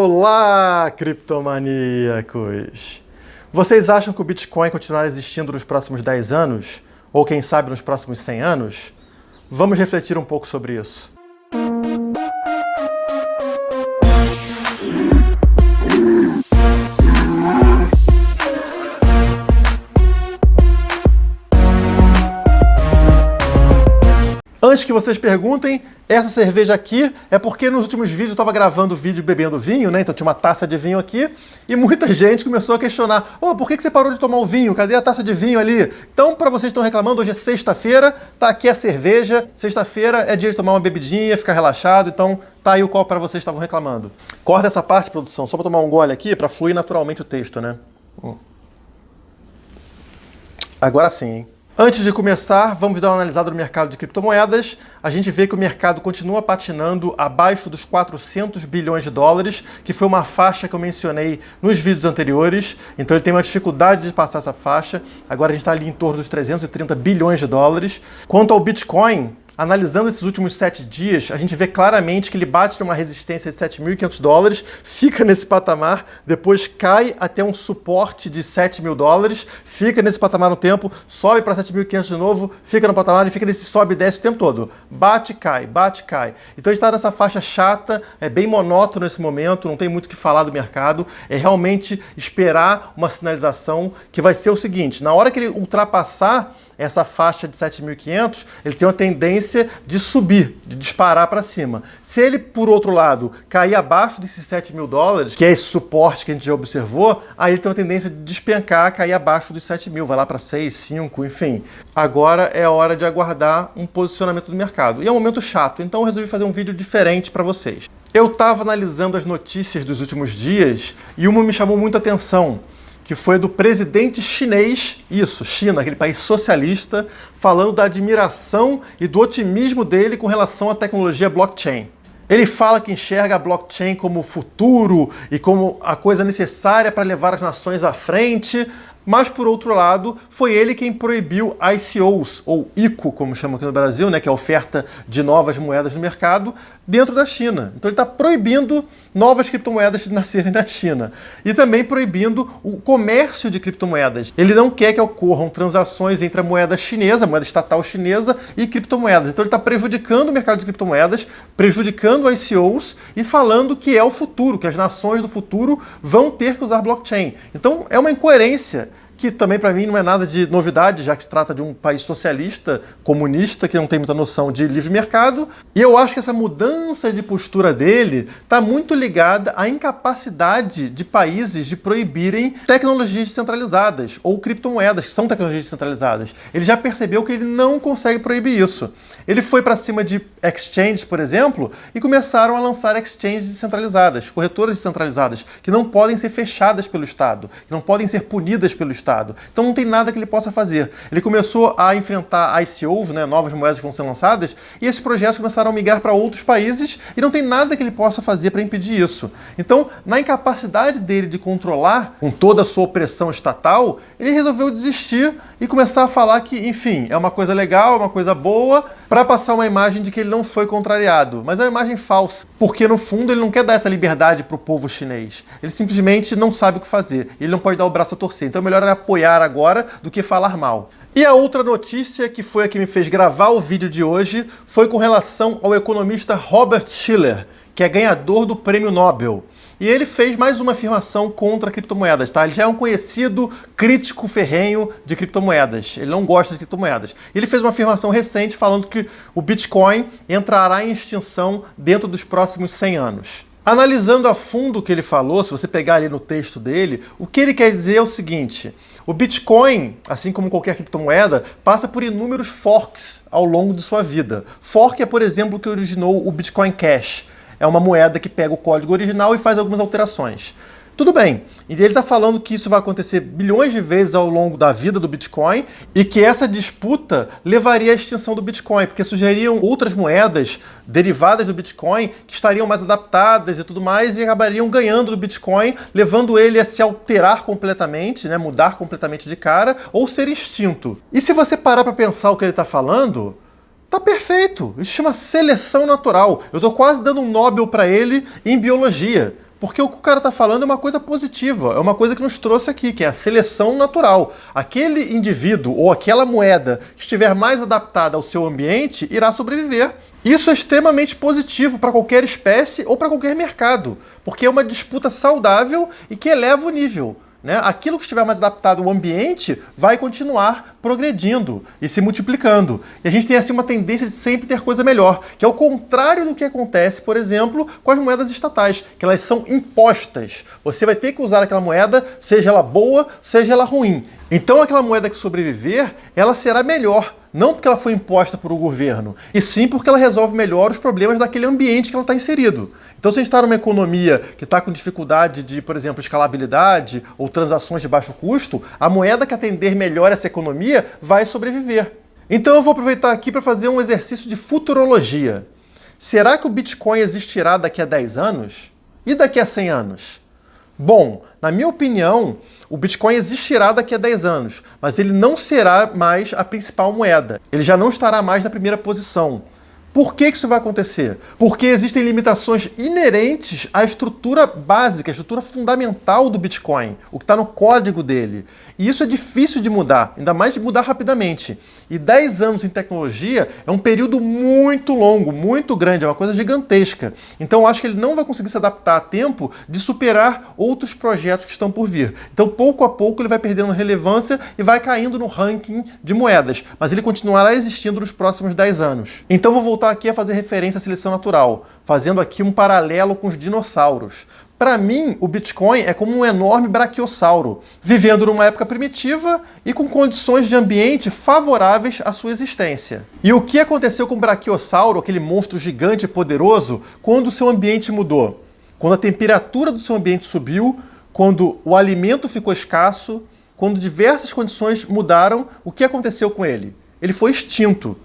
Olá, criptomaníacos! Vocês acham que o Bitcoin continuará existindo nos próximos 10 anos? Ou quem sabe nos próximos 100 anos? Vamos refletir um pouco sobre isso. Antes que vocês perguntem, essa cerveja aqui é porque nos últimos vídeos eu estava gravando vídeo bebendo vinho, né? Então tinha uma taça de vinho aqui e muita gente começou a questionar: por que você parou de tomar o vinho? Cadê a taça de vinho ali? Então, para vocês que estão reclamando, hoje é sexta-feira, tá aqui a cerveja. Sexta-feira é dia de tomar uma bebidinha, ficar relaxado, então tá aí o copo para vocês que estavam reclamando. Corta essa parte, produção, só para tomar um gole aqui, para fluir naturalmente o texto, né? Agora sim, hein? Antes de começar, vamos dar uma analisada no mercado de criptomoedas. A gente vê que o mercado continua patinando abaixo dos 400 bilhões de dólares, que foi uma faixa que eu mencionei nos vídeos anteriores. Então ele tem uma dificuldade de passar essa faixa. Agora a gente está ali em torno dos 330 bilhões de dólares. Quanto ao Bitcoin, analisando esses últimos 7 dias, a gente vê claramente que ele bate numa resistência de 7.500 dólares, fica nesse patamar, depois cai até um suporte de 7.000 dólares, fica nesse patamar um tempo, sobe para 7.500 de novo, fica no patamar e fica nesse sobe e desce o tempo todo. Bate, cai, bate, cai. Então a gente está nessa faixa chata, é bem monótono nesse momento, não tem muito o que falar do mercado, é realmente esperar uma sinalização que vai ser o seguinte: na hora que ele ultrapassar essa faixa de 7.500, ele tem uma tendência de subir, de disparar para cima. Se ele, por outro lado, cair abaixo desses 7.000 dólares, que é esse suporte que a gente já observou, aí ele tem uma tendência de despencar, cair abaixo dos 7.000, vai lá para 6, 5, enfim. Agora é hora de aguardar um posicionamento do mercado. E é um momento chato, então eu resolvi fazer um vídeo diferente para vocês. Eu estava analisando as notícias dos últimos dias e uma me chamou muita atenção, que foi do presidente chinês, China, aquele país socialista, falando da admiração e do otimismo dele com relação à tecnologia blockchain. Ele fala que enxerga a blockchain como o futuro e como a coisa necessária para levar as nações à frente, mas, por outro lado, foi ele quem proibiu ICOs, ou ICO, como chamam aqui no Brasil, né, que é a oferta de novas moedas no mercado, dentro da China. Então ele está proibindo novas criptomoedas de nascerem na China. E também proibindo o comércio de criptomoedas. Ele não quer que ocorram transações entre a moeda chinesa, a moeda estatal chinesa, e criptomoedas. Então ele está prejudicando o mercado de criptomoedas, prejudicando ICOs e falando que é o futuro, que as nações do futuro vão ter que usar blockchain. Então é uma incoerência que também para mim não é nada de novidade, já que se trata de um país socialista, comunista, que não tem muita noção de livre mercado. E eu acho que essa mudança de postura dele está muito ligada à incapacidade de países de proibirem tecnologias descentralizadas ou criptomoedas, que são tecnologias descentralizadas. Ele já percebeu que ele não consegue proibir isso. Ele foi para cima de exchanges, por exemplo, e começaram a lançar exchanges descentralizadas, corretoras descentralizadas, que não podem ser fechadas pelo Estado, que não podem ser punidas pelo Estado. Então não tem nada que ele possa fazer. Ele começou a enfrentar ICOs, né, novas moedas que vão ser lançadas, e esses projetos começaram a migrar para outros países e não tem nada que ele possa fazer para impedir isso. Então, na incapacidade dele de controlar com toda a sua opressão estatal, ele resolveu desistir e começar a falar que, enfim, é uma coisa legal, é uma coisa boa, para passar uma imagem de que ele não foi contrariado. Mas é uma imagem falsa, porque no fundo ele não quer dar essa liberdade para o povo chinês. Ele simplesmente não sabe o que fazer. Ele não pode dar o braço a torcer. Então é melhor apoiar agora do que falar mal. E a outra notícia, que foi a que me fez gravar o vídeo de hoje, foi com relação ao economista Robert Shiller, que é ganhador do Prêmio Nobel. E ele fez mais uma afirmação contra criptomoedas, tá? Ele já é um conhecido crítico ferrenho de criptomoedas. Ele não gosta de criptomoedas. Ele fez uma afirmação recente falando que o Bitcoin entrará em extinção dentro dos próximos 100 anos. Analisando a fundo o que ele falou, se você pegar ali no texto dele, o que ele quer dizer é o seguinte: o Bitcoin, assim como qualquer criptomoeda, passa por inúmeros forks ao longo de sua vida. Fork é, por exemplo, o que originou o Bitcoin Cash. É uma moeda que pega o código original e faz algumas alterações. Tudo bem, e ele está falando que isso vai acontecer bilhões de vezes ao longo da vida do Bitcoin e que essa disputa levaria à extinção do Bitcoin, porque surgiriam outras moedas derivadas do Bitcoin que estariam mais adaptadas e tudo mais e acabariam ganhando do Bitcoin, levando ele a se alterar completamente, né, mudar completamente de cara ou ser extinto. E se você parar para pensar o que ele está falando, tá perfeito. Isso chama seleção natural. Eu estou quase dando um Nobel para ele em biologia. Porque o que o cara está falando é uma coisa positiva, é uma coisa que nos trouxe aqui, que é a seleção natural. Aquele indivíduo ou aquela moeda que estiver mais adaptada ao seu ambiente irá sobreviver. Isso é extremamente positivo para qualquer espécie ou para qualquer mercado, porque é uma disputa saudável e que eleva o nível. Aquilo que estiver mais adaptado ao ambiente vai continuar progredindo e se multiplicando. E a gente tem assim uma tendência de sempre ter coisa melhor, que é o contrário do que acontece, por exemplo, com as moedas estatais, que elas são impostas. Você vai ter que usar aquela moeda, seja ela boa, seja ela ruim. Então aquela moeda que sobreviver, ela será melhor. Não porque ela foi imposta por um governo, e sim porque ela resolve melhor os problemas daquele ambiente que ela está inserido. Então, se a gente está numa economia que está com dificuldade de, por exemplo, escalabilidade ou transações de baixo custo, a moeda que atender melhor essa economia vai sobreviver. Então, eu vou aproveitar aqui para fazer um exercício de futurologia. Será que o Bitcoin existirá daqui a 10 anos? E daqui a 100 anos? Bom, na minha opinião, o Bitcoin existirá daqui a 10 anos, mas ele não será mais a principal moeda. Ele já não estará mais na primeira posição. Por que isso vai acontecer? Porque existem limitações inerentes à estrutura básica, à estrutura fundamental do Bitcoin, o que está no código dele. E isso é difícil de mudar, ainda mais de mudar rapidamente. E 10 anos em tecnologia é um período muito longo, muito grande, é uma coisa gigantesca. Então eu acho que ele não vai conseguir se adaptar a tempo de superar outros projetos que estão por vir. Então pouco a pouco ele vai perdendo relevância e vai caindo no ranking de moedas, mas ele continuará existindo nos próximos 10 anos. Então vou voltar aqui a fazer referência à seleção natural, fazendo aqui um paralelo com os dinossauros. Para mim, o Bitcoin é como um enorme braquiossauro, vivendo numa época primitiva e com condições de ambiente favoráveis à sua existência. E o que aconteceu com o braquiossauro, aquele monstro gigante e poderoso, quando o seu ambiente mudou? Quando a temperatura do seu ambiente subiu, quando o alimento ficou escasso, quando diversas condições mudaram, o que aconteceu com ele? Ele foi extinto.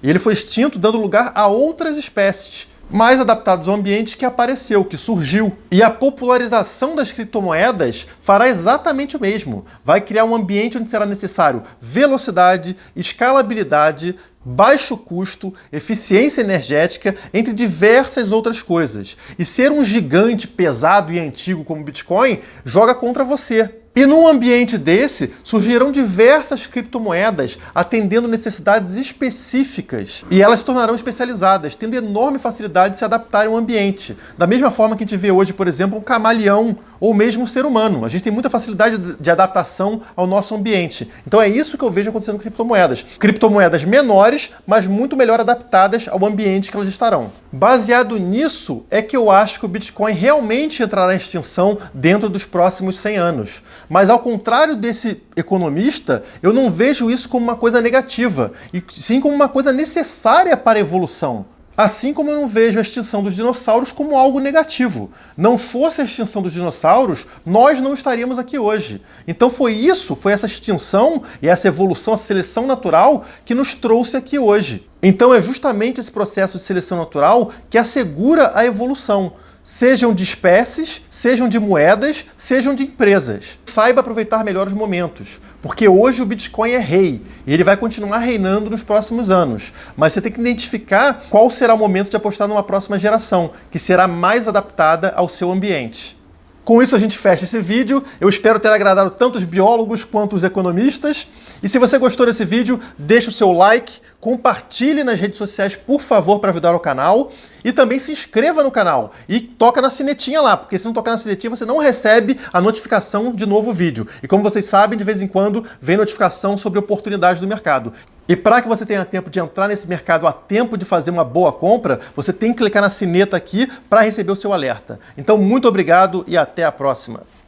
E ele foi extinto dando lugar a outras espécies mais adaptadas ao ambiente que apareceu, que surgiu. E a popularização das criptomoedas fará exatamente o mesmo. Vai criar um ambiente onde será necessário velocidade, escalabilidade, baixo custo, eficiência energética, entre diversas outras coisas. E ser um gigante pesado e antigo como o Bitcoin joga contra você. E num ambiente desse, surgirão diversas criptomoedas atendendo necessidades específicas. E elas se tornarão especializadas, tendo enorme facilidade de se adaptarem ao ambiente. Da mesma forma que a gente vê hoje, por exemplo, um camaleão ou mesmo um ser humano. A gente tem muita facilidade de adaptação ao nosso ambiente. Então é isso que eu vejo acontecendo com criptomoedas. Criptomoedas menores, mas muito melhor adaptadas ao ambiente que elas estarão. Baseado nisso, é que eu acho que o Bitcoin realmente entrará em extinção dentro dos próximos 100 anos. Mas ao contrário desse economista, eu não vejo isso como uma coisa negativa, e sim como uma coisa necessária para a evolução. Assim como eu não vejo a extinção dos dinossauros como algo negativo. Não fosse a extinção dos dinossauros, nós não estaríamos aqui hoje. Então foi essa extinção e essa evolução, essa seleção natural que nos trouxe aqui hoje. Então é justamente esse processo de seleção natural que assegura a evolução. Sejam de espécies, sejam de moedas, sejam de empresas. Saiba aproveitar melhor os momentos, porque hoje o Bitcoin é rei e ele vai continuar reinando nos próximos anos. Mas você tem que identificar qual será o momento de apostar numa próxima geração, que será mais adaptada ao seu ambiente. Com isso a gente fecha esse vídeo. Eu espero ter agradado tanto os biólogos quanto os economistas. E se você gostou desse vídeo, deixe o seu like, compartilhe nas redes sociais, por favor, para ajudar o canal. E também se inscreva no canal e toca na sinetinha lá, porque se não tocar na sinetinha você não recebe a notificação de novo vídeo. E como vocês sabem, de vez em quando vem notificação sobre oportunidades do mercado. E para que você tenha tempo de entrar nesse mercado a tempo de fazer uma boa compra, você tem que clicar na sineta aqui para receber o seu alerta. Então, muito obrigado e até a próxima.